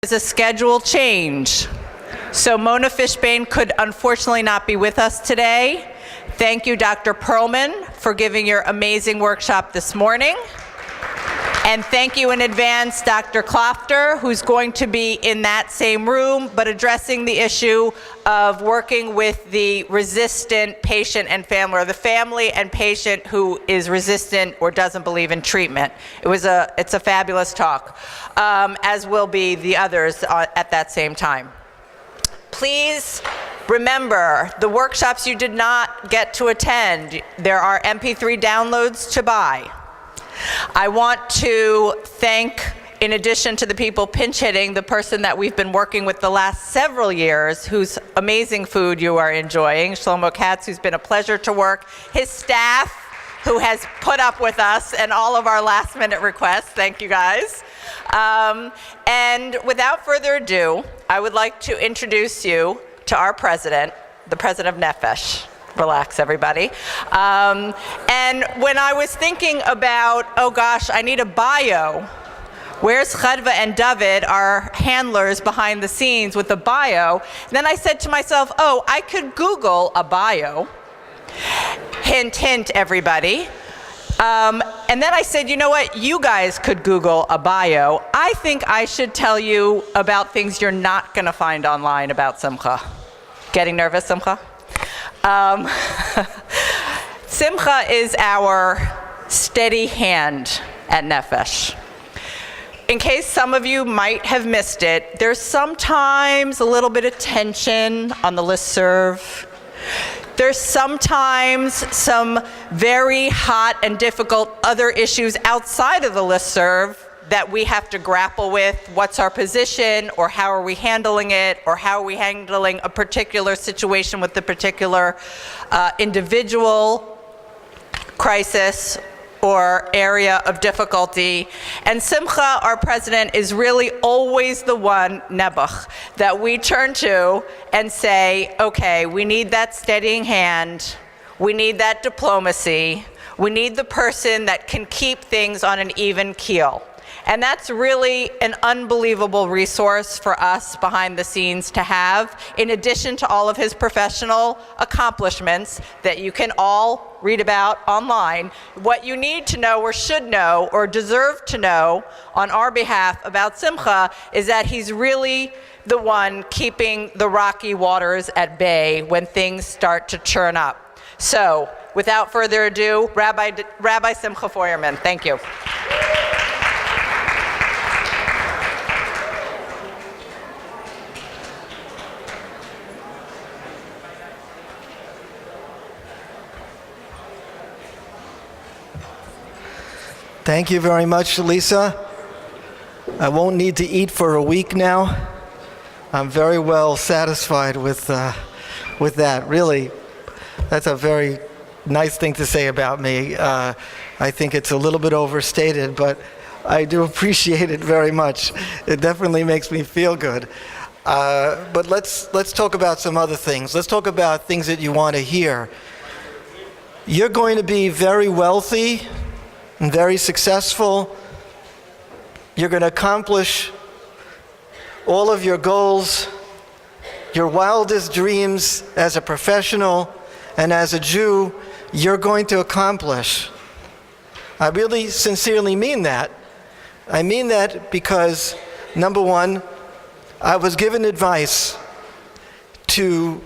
There's a schedule change. So Mona Fishbane could unfortunately not be with us today. Thank you, Dr. Feuerman, for giving your amazing workshop this morning. And thank you in advance, Dr. Klofter, who's going to be in that same room, but addressing the issue of working with the resistant patient and family, or the family and patient who is resistant or doesn't believe in treatment. It's a fabulous talk, as will be the others at that same time. Please remember the workshops you did not get to attend. There are MP3 downloads to buy. I want to thank, in addition to the people pinch hitting, the person that we've been working with the last several years, whose amazing food you are enjoying, Shlomo Katz, who's been a pleasure to work, his staff, who has put up with us and all of our last minute requests. Thank you guys. And without further ado, I would like to introduce you to our president, the president of Nefesh. Relax, everybody. And when I was thinking about, oh gosh, I need a bio, where's Chadva and David, our handlers behind the scenes with the bio? Then I said to myself, oh, I could Google a bio. Hint, hint, everybody. And then I said, you know what, you guys could Google a bio. I think I should tell you about things you're not gonna find online about Simcha. Getting nervous, Simcha? Simcha is our steady hand at Nefesh. In case some of you might have missed it, there's sometimes a little bit of tension on the listserv. There's sometimes some very hot and difficult other issues outside of the listserv that we have to grapple with. What's our position, or how are we handling it, or how are we handling a particular situation with the particular individual crisis or area of difficulty. And Simcha, our president, is really always the one, Nebuch, that we turn to and say, okay, we need that steadying hand, we need that diplomacy, we need the person that can keep things on an even keel. And that's really an unbelievable resource for us behind the scenes to have, in addition to all of his professional accomplishments that you can all read about online. What you need to know, or should know, or deserve to know on our behalf about Simcha is that he's really the one keeping the rocky waters at bay when things start to churn up. So, without further ado, Rabbi Simcha Feuerman, thank you. Thank you very much, Lisa. I won't need to eat for a week now. I'm very well satisfied with that. Really, that's a very nice thing to say about me. I think it's a little bit overstated, but I do appreciate it very much. It definitely makes me feel good. But let's talk about some other things. Let's talk about things that you want to hear. You're going to be very wealthy and very successful. You're going to accomplish all of your goals, your wildest dreams as a professional and as a Jew, you're going to accomplish. I really sincerely mean that. I mean that because, number one, I was given advice to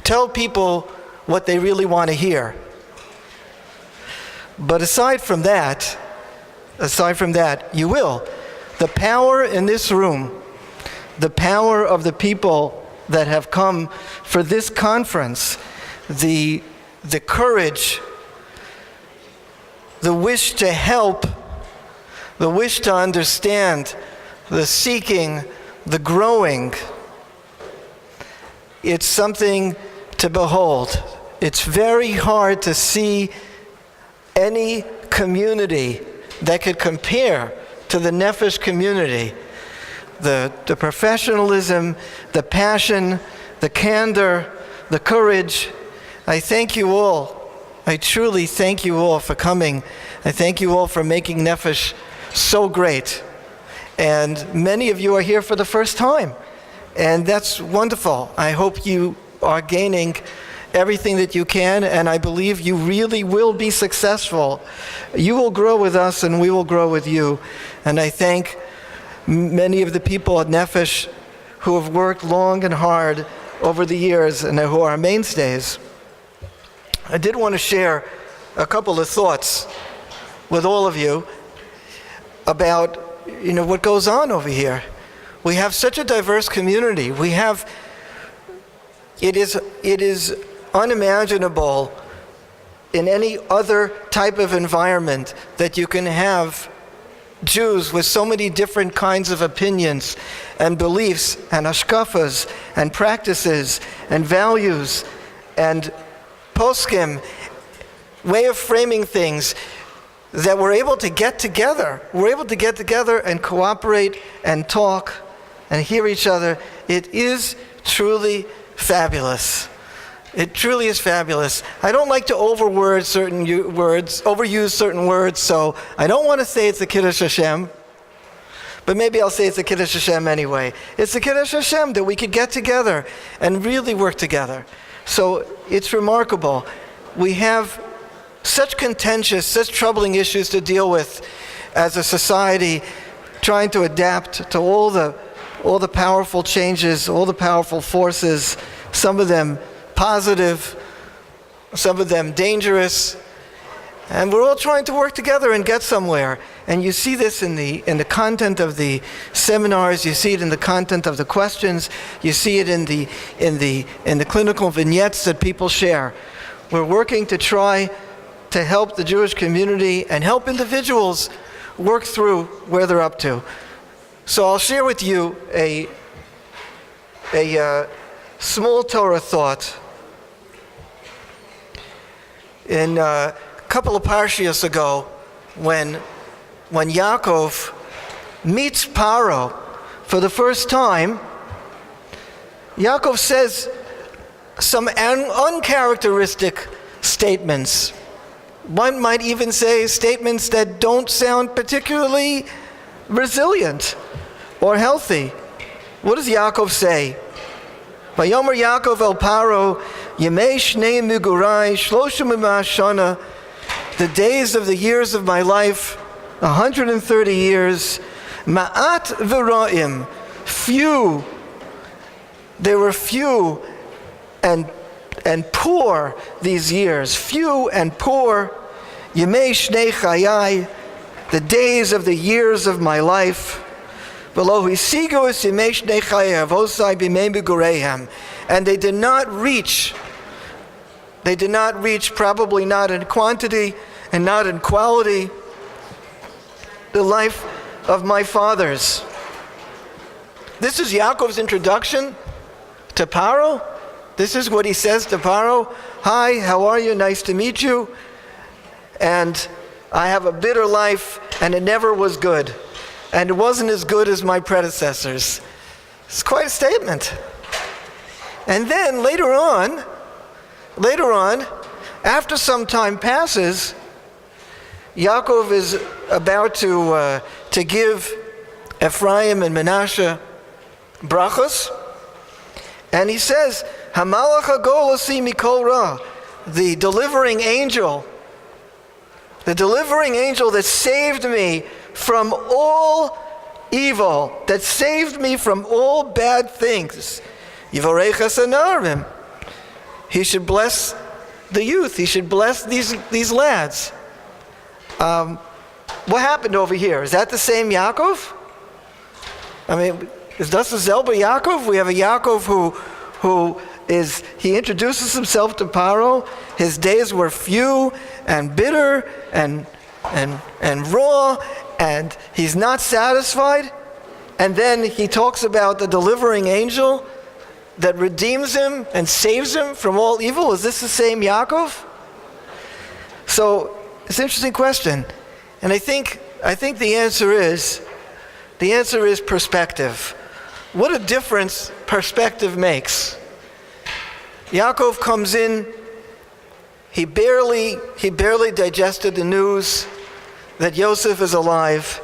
tell people what they really want to hear. But aside from that, you will. The power in this room, the power of the people that have come for this conference, the courage, the wish to help, the wish to understand, the seeking, the growing, it's something to behold. It's very hard to see any community that could compare to the Nefesh community. The professionalism, the passion, the candor, the courage. I thank you all. I truly thank you all for coming. I thank you all for making Nefesh so great. And many of you are here for the first time. And that's wonderful. I hope you are gaining everything that you can, and I believe you really will be successful. You will grow with us, and we will grow with you. And I thank many of the people at Nefesh who have worked long and hard over the years and who are mainstays. I did want to share a couple of thoughts with all of you about, what goes on over here. We have such a diverse community. It is unimaginable in any other type of environment that you can have Jews with so many different kinds of opinions and beliefs and hashkafas and practices and values and poskim, way of framing things, that we're able to get together. We're able to get together and cooperate and talk and hear each other. It is truly fabulous. It truly is fabulous. I don't like to overuse certain words, so I don't want to say it's a Kiddush Hashem, but maybe I'll say it's a Kiddush Hashem anyway. It's a Kiddush Hashem that we could get together and really work together. So it's remarkable. We have such contentious, such troubling issues to deal with as a society, trying to adapt to all the powerful changes, all the powerful forces, some of them positive, some of them dangerous, and we're all trying to work together and get somewhere. And you see this in the content of the seminars, you see it in the content of the questions, you see it in the clinical vignettes that people share. We're working to try to help the Jewish community and help individuals work through where they're up to. So I'll share with you a small Torah thought. In a couple of parshias ago, when Yaakov meets Paro for the first time, Yaakov says some uncharacteristic statements. One might even say statements that don't sound particularly resilient or healthy. What does Yaakov say? Vayomer Yaakov el Paro, Yemei Shnei Migurai, Shloshim Shana, the days of the years of my life, 130 years, Ma'at V'ra'im, few, they were few and poor these years, few and poor, Yemei Shnei Chayai, the days of the years of my life, V'lo hisigos Yemei Shnei Chayai, Avosai B'mei Migureihem, and they did not reach, probably not in quantity and not in quality, the life of my fathers. This is Yaakov's introduction to Paro. This is what he says to Paro. Hi, how are you? Nice to meet you. And I have a bitter life, and it never was good. And it wasn't as good as my predecessors. It's quite a statement. And then later on, after some time passes, Yaakov is about to give Ephraim and Manasseh brachos, and he says, Hamalach hagol asi mikol ra, the delivering angel that saved me from all evil, that saved me from all bad things. Yivarech hasanarim. He should bless the youth. He should bless these lads. What happened over here? Is that the same Yaakov? I mean, is das selber Yaakov? We have a Yaakov he introduces himself to Paro. His days were few and bitter and raw, and he's not satisfied. And then he talks about the delivering angel that redeems him and saves him from all evil. Is this the same Yaakov? So it's an interesting question, and I think the answer is perspective. What a difference perspective makes. Yaakov comes in, he barely digested the news that Yosef is alive.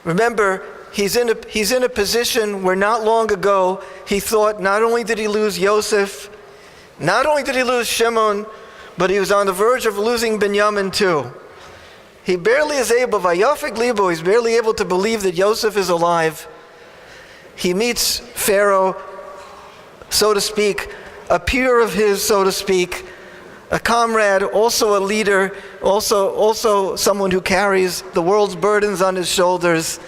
Remember, he's in a position where not long ago he thought not only did he lose Yosef, not only did he lose Shimon, but he was on the verge of losing Binyamin too. He barely is able, Vayafik Libo, he's barely able to believe that Yosef is alive. He meets Pharaoh, so to speak, a peer of his, so to speak, a comrade, also a leader, also someone who carries the world's burdens on his shoulders.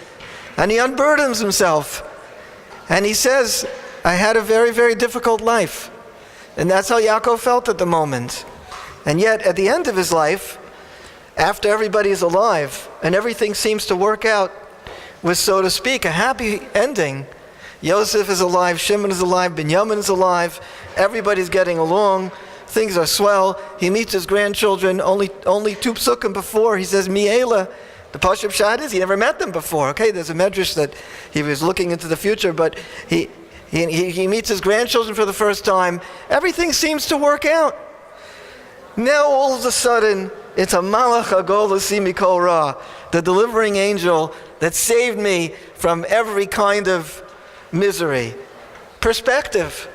And he unburdens himself. And he says, I had a very, very difficult life. And that's how Yaakov felt at the moment. And yet, at the end of his life, after everybody's alive and everything seems to work out with, so to speak, a happy ending, Yosef is alive, Shimon is alive, Binyamin is alive, everybody's getting along, things are swell. He meets his grandchildren only 2 psukim before. He says, Mi'ela. The Pashup Shad is he never met them before. Okay, there's a medrash that he was looking into the future, but he meets his grandchildren for the first time. Everything seems to work out. Now all of a sudden, it's a malach hagol l'si mikol ra, the delivering angel that saved me from every kind of misery. Perspective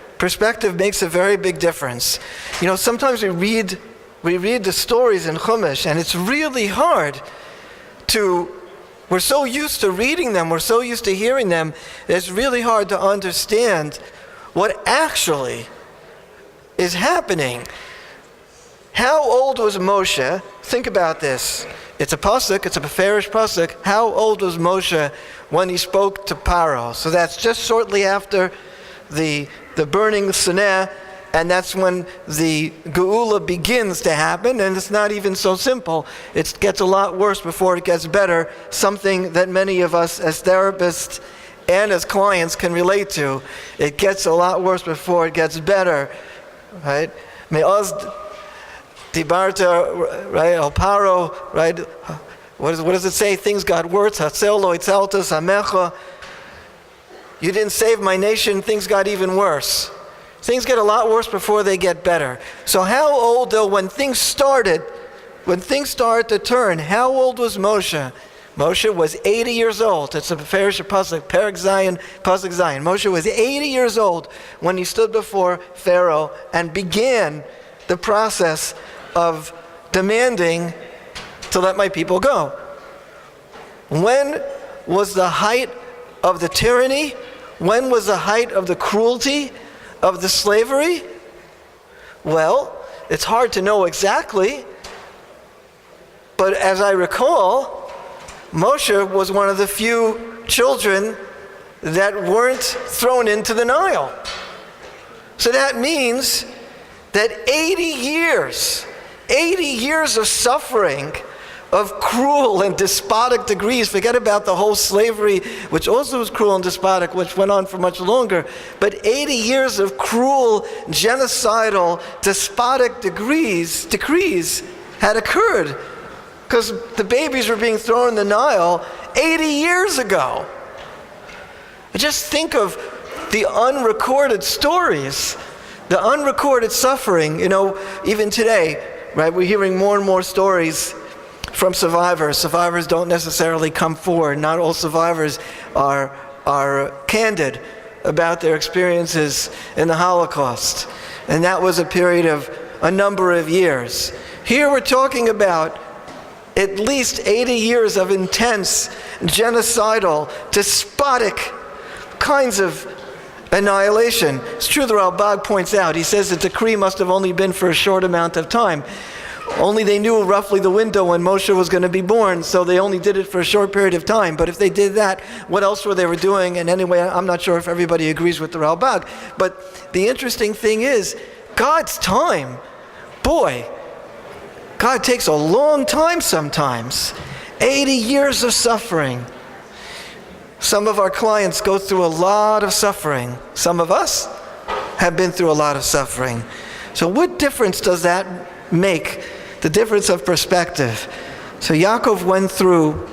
makes a very big difference. You know, sometimes we read the stories in Chumash, and it's really hard we're so used to reading them, we're so used to hearing them, it's really hard to understand what actually is happening. How old was Moshe? Think about this. It's a pasuk, it's a Beferish pasuk. How old was Moshe when he spoke to Paro? So that's just shortly after the burning Sinai, and that's when the Geula begins to happen, and it's not even so simple. It gets a lot worse before it gets better, something that many of us as therapists and as clients can relate to. It gets a lot worse before it gets better, right? Me'oz dibarta, right? El paro, right? What does it say? Things got worse. Hatzel lo itzaltas hamecha. You didn't save my nation. Things got even worse. Things get a lot worse before they get better. So how old, though, when things started to turn, how old was Moshe? Moshe was 80 years old. It's a Beferish pasuk, Perek Zayin, pasuk Zayin. Moshe was 80 years old when he stood before Pharaoh and began the process of demanding to let my people go. When was the height of the tyranny? When was the height of the cruelty of the slavery? Well, it's hard to know exactly, but as I recall, Moshe was one of the few children that weren't thrown into the Nile. So that means that 80 years of suffering, of cruel and despotic degrees. Forget about the whole slavery, which also was cruel and despotic, which went on for much longer. But 80 years of cruel, genocidal, despotic decrees had occurred because the babies were being thrown in the Nile 80 years ago. Just think of the unrecorded stories, the unrecorded suffering. You know, even today, right, we're hearing more and more stories from survivors. Survivors don't necessarily come forward. Not all survivors are candid about their experiences in the Holocaust. And that was a period of a number of years. Here we're talking about at least 80 years of intense, genocidal, despotic kinds of annihilation. It's true, the Rabbi points out, he says the decree must have only been for a short amount of time. Only they knew roughly the window when Moshe was going to be born, so they only did it for a short period of time. But if they did that, what else were they doing? And anyway, I'm not sure if everybody agrees with the Ralbag. But the interesting thing is, God's time, boy, God takes a long time sometimes. 80 years of suffering. Some of our clients go through a lot of suffering. Some of us have been through a lot of suffering. So what difference does that make? The difference of perspective. So Yaakov went through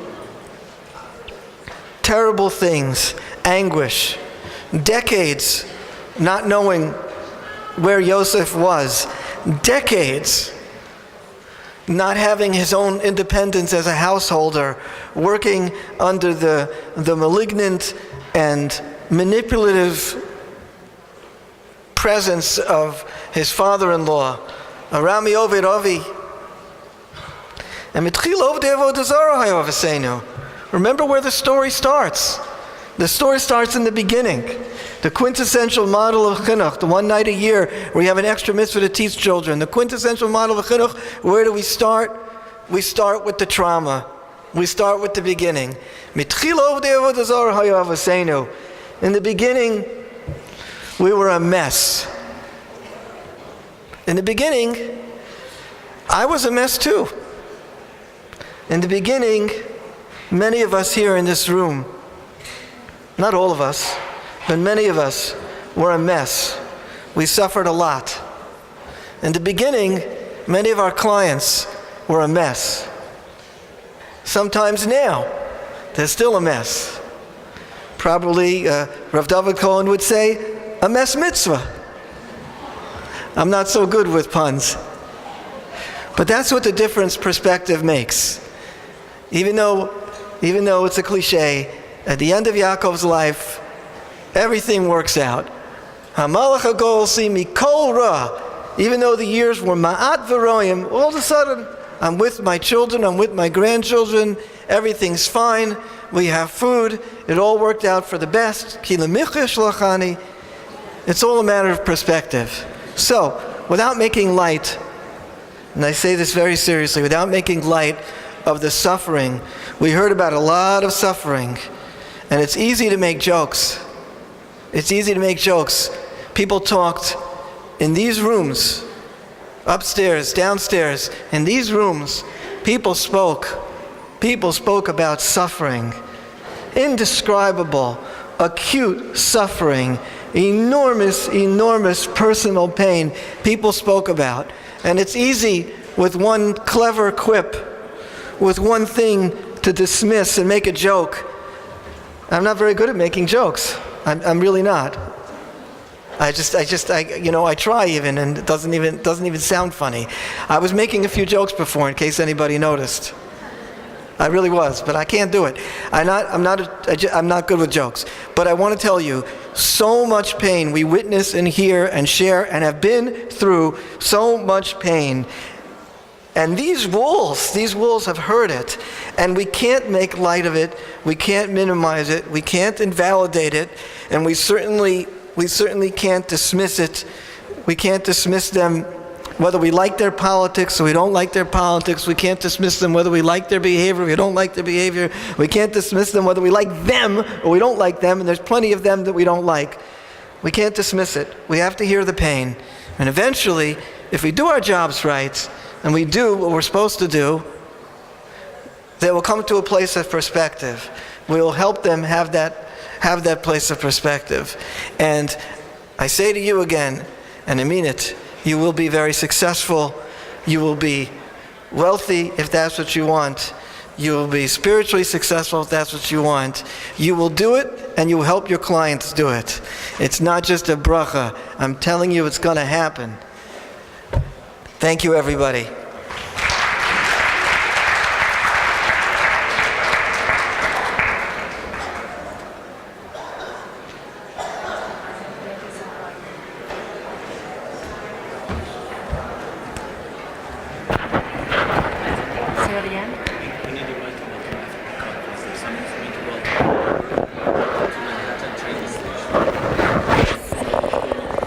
terrible things, anguish, decades not knowing where Yosef was, decades not having his own independence as a householder, working under the malignant and manipulative presence of his father-in-law, Arami Oved Avi. And remember where the story starts. The story starts in the beginning. The quintessential model of chinuch, the one night a year where we have an extra mitzvah to teach children. The quintessential model of chinuch, where do we start? We start with the trauma. We start with the beginning. In the beginning, we were a mess. In the beginning, I was a mess too. In the beginning, many of us here in this room, not all of us, but many of us were a mess. We suffered a lot. In the beginning, many of our clients were a mess. Sometimes now, they're still a mess. Probably Rav David Cohen would say, a mess mitzvah. I'm not so good with puns. But that's what the difference perspective makes. Even though it's a cliche, at the end of Yaakov's life, everything works out. Hamalach hagol si mikol ra. Even though the years were ma'at v'roim, all of a sudden, I'm with my children, I'm with my grandchildren, everything's fine, we have food, it all worked out for the best. Ki lemicha shlachani. It's all a matter of perspective. So, without making light, and I say this very seriously, without making light of the suffering, we heard about a lot of suffering, and it's easy to make jokes. It's easy to make jokes. People talked in these rooms, upstairs, downstairs, in these rooms, people spoke about suffering, indescribable, acute suffering, enormous personal pain people spoke about. And it's easy with one clever quip, with one thing to dismiss and make a joke. I'm not very good at making jokes. I'm really not. I try even, and it doesn't even sound funny. I was making a few jokes before in case anybody noticed. I really was, but I can't do it. I'm not good with jokes. But I want to tell you, so much pain we witness and hear and share and have been through so much pain. And these walls have heard it, and we can't make light of it, we can't minimize it, we can't invalidate it, and we certainly can't dismiss it. We can't dismiss them whether we like their politics or we don't like their politics. We can't dismiss them whether we like their behavior or we don't like their behavior. We can't dismiss them whether we like them or we don't like them, and there's plenty of them that we don't like. We can't dismiss it. We have to hear the pain. And eventually, if we do our jobs right, and we do what we're supposed to do, they will come to a place of perspective. We will help them have that place of perspective. And I say to you again, and I mean it, you will be very successful. You will be wealthy if that's what you want. You will be spiritually successful if that's what you want. You will do it, and you will help your clients do it. It's not just a bracha. I'm telling you it's going to happen. Thank you, everybody.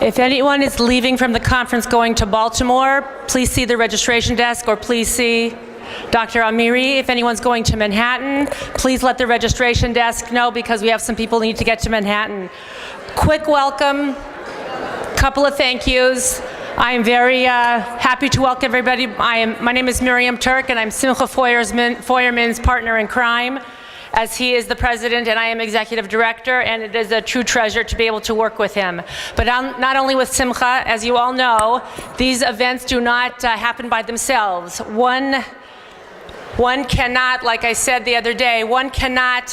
If anyone is leaving from the conference going to Baltimore, please see the registration desk, or please see Dr. Amiri. If anyone's going to Manhattan, please let the registration desk know, because we have some people who need to get to Manhattan. Quick welcome, couple of thank yous. I am very happy to welcome everybody. My name is Miriam Turk, and I'm Simcha Feuerman's partner in crime, as he is the president and I am executive director, and it is a true treasure to be able to work with him. But not only with Simcha, as you all know, these events do not happen by themselves. One cannot, like I said the other day, one cannot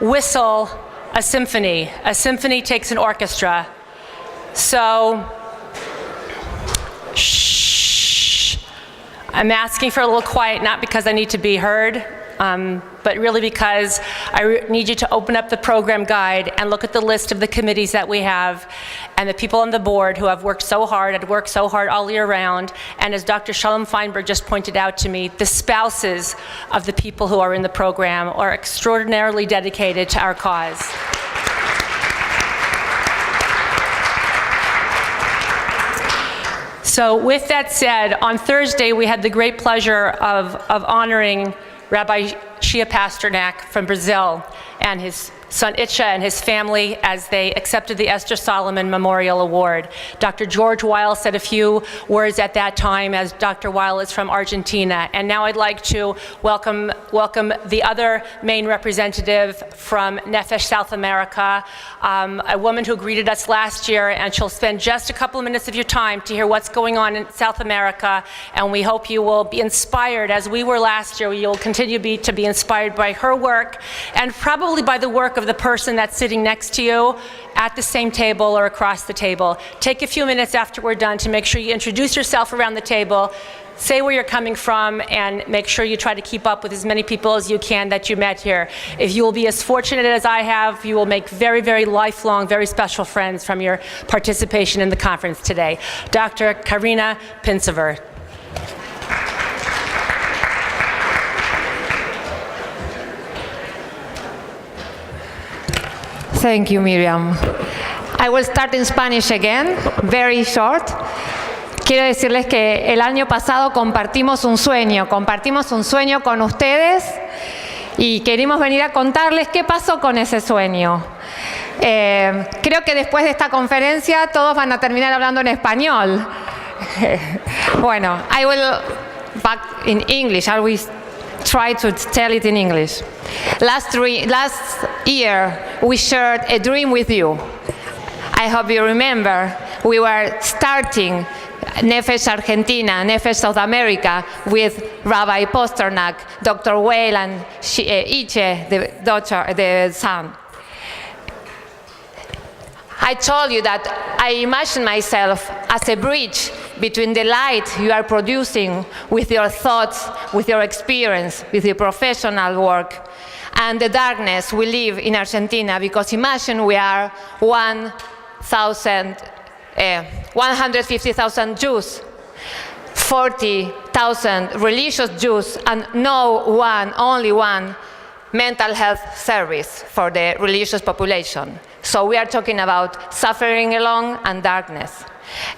whistle a symphony. A symphony takes an orchestra. So, shh. I'm asking for a little quiet, not because I need to be heard, but really because I need you to open up the program guide and look at the list of the committees that we have and the people on the board who have worked so hard and worked so hard all year round. And as Dr. Shalom Feinberg just pointed out to me, the spouses of the people who are in the program are extraordinarily dedicated to our cause. So with that said, on Thursday we had the great pleasure of honoring Rabbi Shia Pasternak from Brazil and his son Itcha and his family as they accepted the Esther Solomon Memorial Award. Dr. George Weil said a few words at that time, as Dr. Weil is from Argentina. And now I'd like to welcome the other main representative from Nefesh, South America, a woman who greeted us last year, and she'll spend just a couple of minutes of your time to hear what's going on in South America, and we hope you will be inspired, as we were last year. You'll continue to be inspired by her work, and probably by the work of the person that's sitting next to you at the same table or across the table. Take a few minutes after we're done to make sure you introduce yourself around the table, say where you're coming from, and make sure you try to keep up with as many people as you can that you met here. If you will be as fortunate as I have, you will make very, very lifelong, very special friends from your participation in the conference today. Dr. Karina Pinsever. Thank you, Miriam. I will start in Spanish again, very short. Quiero decirles que el año pasado compartimos un sueño con ustedes y queremos venir a contarles qué pasó con ese sueño. Creo que después de esta conferencia todos van a terminar hablando en español. Bueno, I will back in English. I will try to tell it in English. Last year, we shared a dream with you. I hope you remember. We were starting Nefesh Argentina, Nefesh South America, with Rabbi Pasternak, Dr. Weil, and Iche, the son. I told you that I imagine myself as a bridge between the light you are producing with your thoughts, with your experience, with your professional work, and the darkness we live in Argentina, because imagine we are 150,000 Jews, 40,000 religious Jews, and only one mental health service for the religious population. So we are talking about suffering alone and darkness.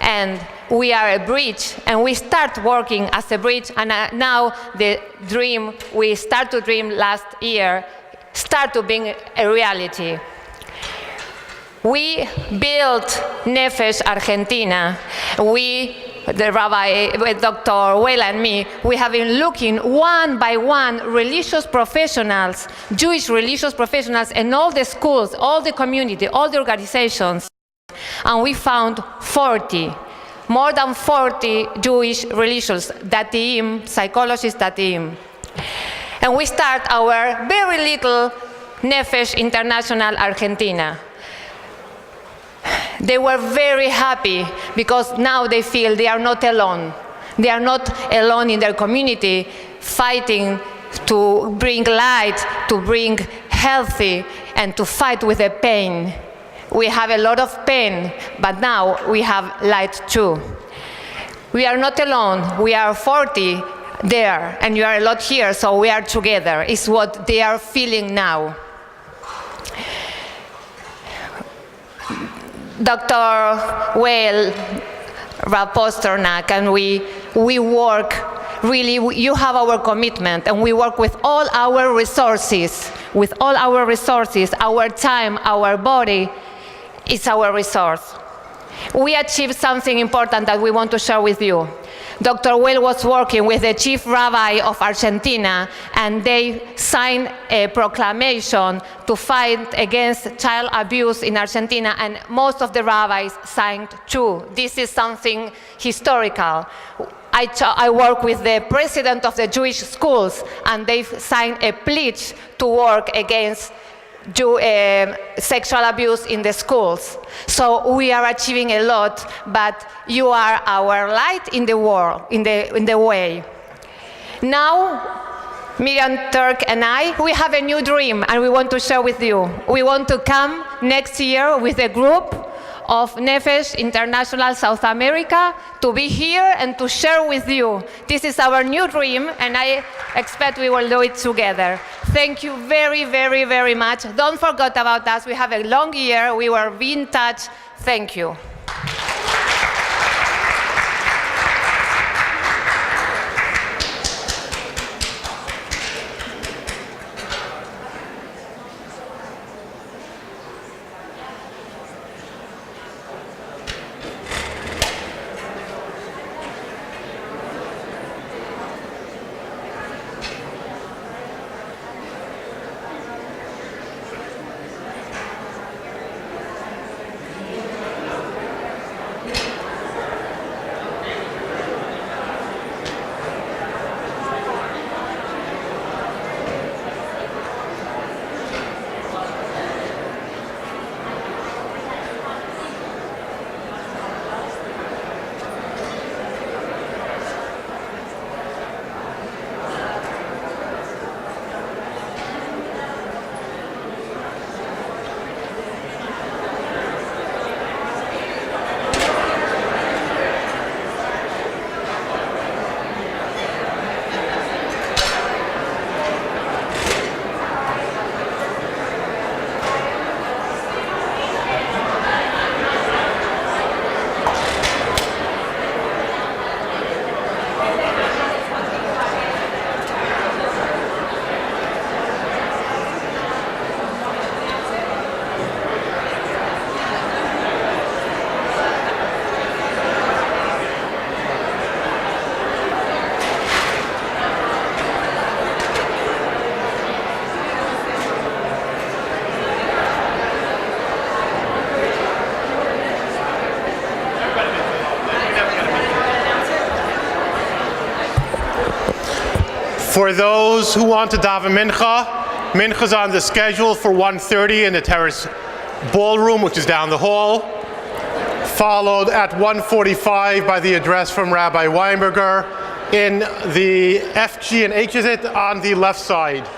And we are a bridge, and we start working as a bridge, and now the dream we start to dream last year start to being a reality. We built Nefesh Argentina. The Rabbi, Dr. Weil and me, we have been looking one by one religious professionals, Jewish religious professionals in all the schools, all the community, all the organizations, and we found more than 40 Jewish religious, datiim, psychologists datiim. And we start our very little Nefesh International Argentina. They were very happy because now they feel they are not alone. They are not alone in their community, fighting to bring light, to bring healthy, and to fight with the pain. We have a lot of pain, but now we have light too. We are not alone. We are 40 there, and you are a lot here, so we are together. It's what they are feeling now. Dr. Weil, Rabbi Pasternak, and we work, really, you have our commitment, and we work with all our resources, our time, our body is our resource. We achieved something important that we want to share with you. Dr. Weil was working with the chief rabbi of Argentina, and they signed a proclamation to fight against child abuse in Argentina, and most of the rabbis signed too. This is something historical. I work with the president of the Jewish schools, and they've signed a pledge to work against sexual abuse in the schools. So we are achieving a lot, but you are our light in the world, in the way. Now, Miriam, Turk, and I, we have a new dream, and we want to share with you. We want to come next year with a group of Nefesh International South America to be here and to share with you. This is our new dream, and I expect we will do it together. Thank you very, very, very much. Don't forget about us. We have a long year. We will be in touch. Thank you. For those who want to daven mincha, mincha's on the schedule for 1:30 in the terrace ballroom, which is down the hall, followed at 1:45 by the address from Rabbi Weinberger in the FG and H on the left side.